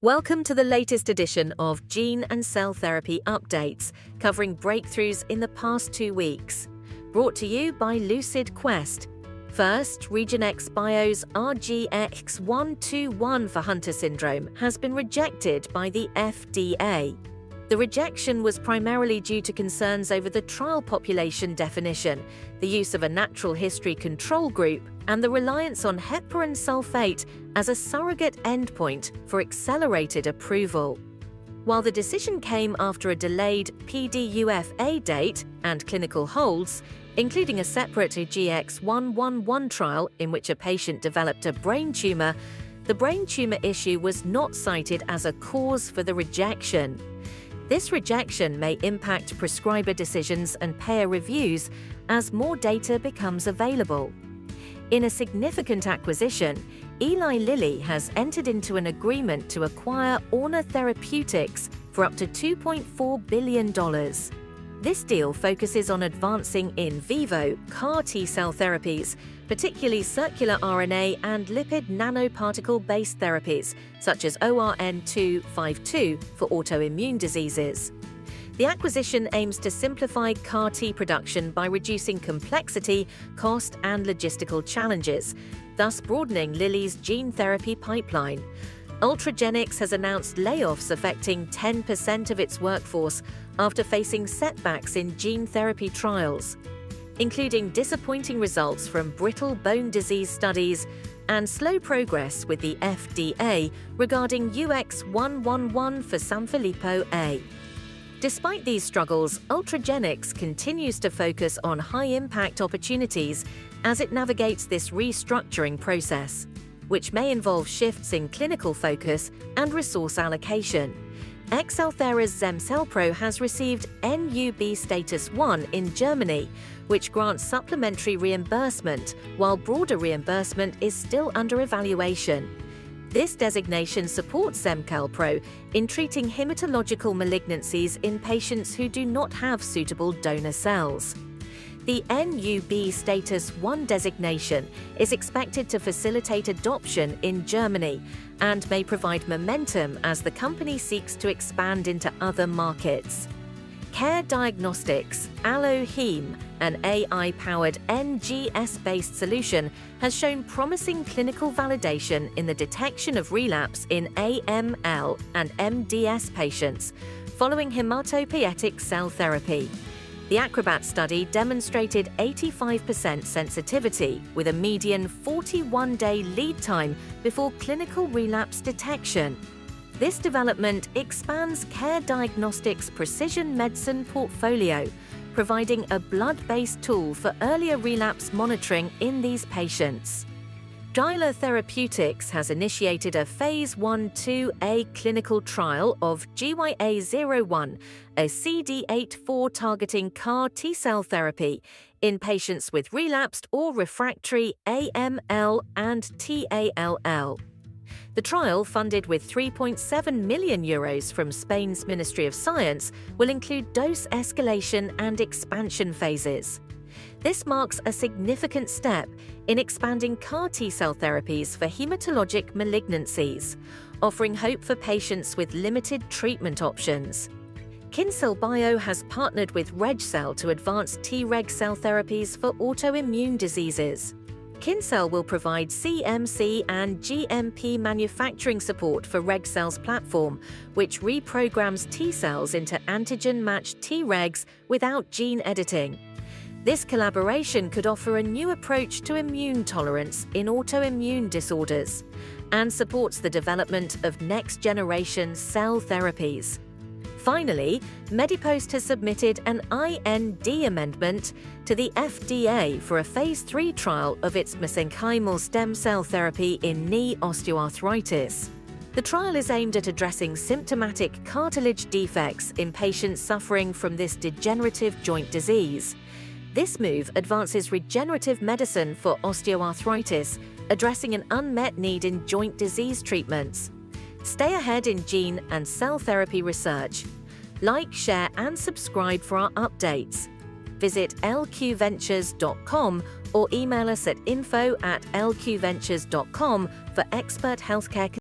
Welcome to the latest edition of Gene and Cell Therapy Updates, covering breakthroughs in the past 2 weeks. Brought to you by Lucid Quest. First, Regenxbio's RGX-121 for Hunter syndrome has been rejected by the FDA. The rejection was primarily due to concerns over the trial population definition, the use of a natural history control group, and the reliance on heparan sulfate as a surrogate endpoint for accelerated approval. While the decision came after a delayed PDUFA date and clinical holds, including a separate RGX-121 trial in which a patient developed a brain tumor, the brain tumor issue was not cited as a cause for the rejection. This rejection may impact prescriber decisions and payer reviews as more data becomes available. In a significant acquisition, Eli Lilly has entered into an agreement to acquire Orna Therapeutics for up to $2.4 billion. This deal focuses on advancing in vivo CAR T-cell therapies, particularly circular RNA and lipid nanoparticle-based therapies, such as ORN252 for autoimmune diseases. The acquisition aims to simplify CAR T production by reducing complexity, cost, and logistical challenges, thus broadening Lilly's gene therapy pipeline. Ultragenyx has announced layoffs affecting 10% of its workforce after facing setbacks in gene therapy trials, including disappointing results from brittle bone disease studies and slow progress with the FDA regarding UX111 for Sanfilippo A. Despite these struggles, Ultragenyx continues to focus on high-impact opportunities as it navigates this restructuring process, which may involve shifts in clinical focus and resource allocation. ExCellThera's Zemcelpro has received NUB Status 1 in Germany, which grants supplementary reimbursement, while broader reimbursement is still under evaluation. This designation supports Zemcelpro in treating hematological malignancies in patients who do not have suitable donor cells. The NUB Status 1 designation is expected to facilitate adoption in Germany and may provide momentum as the company seeks to expand into other markets. CareDx, AlloHeme, an AI-powered NGS-based solution, has shown promising clinical validation in the detection of relapse in AML and MDS patients following hematopoietic cell therapy. The ACROBAT study demonstrated 85% sensitivity with a median 41-day lead time before clinical relapse detection. This development expands CareDx' precision medicine portfolio, providing a blood-based tool for earlier relapse monitoring in these patients. Gyala Therapeutics has initiated a Phase 1/2a clinical trial of GYA01, a CD8/4 targeting CAR T-cell therapy in patients with relapsed or refractory AML and TALL. The trial, funded with €3.7 million from Spain's Ministry of Science, will include dose escalation and expansion phases. This marks a significant step in expanding CAR T-cell therapies for hematologic malignancies, offering hope for patients with limited treatment options. Bio has partnered with Regcell to advance Treg cell therapies for autoimmune diseases. Kincell will provide CMC and GMP manufacturing support for Regcell's platform, which reprograms T-cells into antigen-matched Tregs without gene editing. This collaboration could offer a new approach to immune tolerance in autoimmune disorders and supports the development of next-generation cell therapies. Finally, MEDIPOST has submitted an IND amendment to the FDA for a Phase 3 trial of its mesenchymal stem cell therapy in knee osteoarthritis. The trial is aimed at addressing symptomatic cartilage defects in patients suffering from this degenerative joint disease. This move advances regenerative medicine for osteoarthritis, addressing an unmet need in joint disease treatments. Stay ahead in gene and cell therapy research. Like, share, and subscribe for our updates. Visit lqventures.com or email us at info@lqventures.com for expert healthcare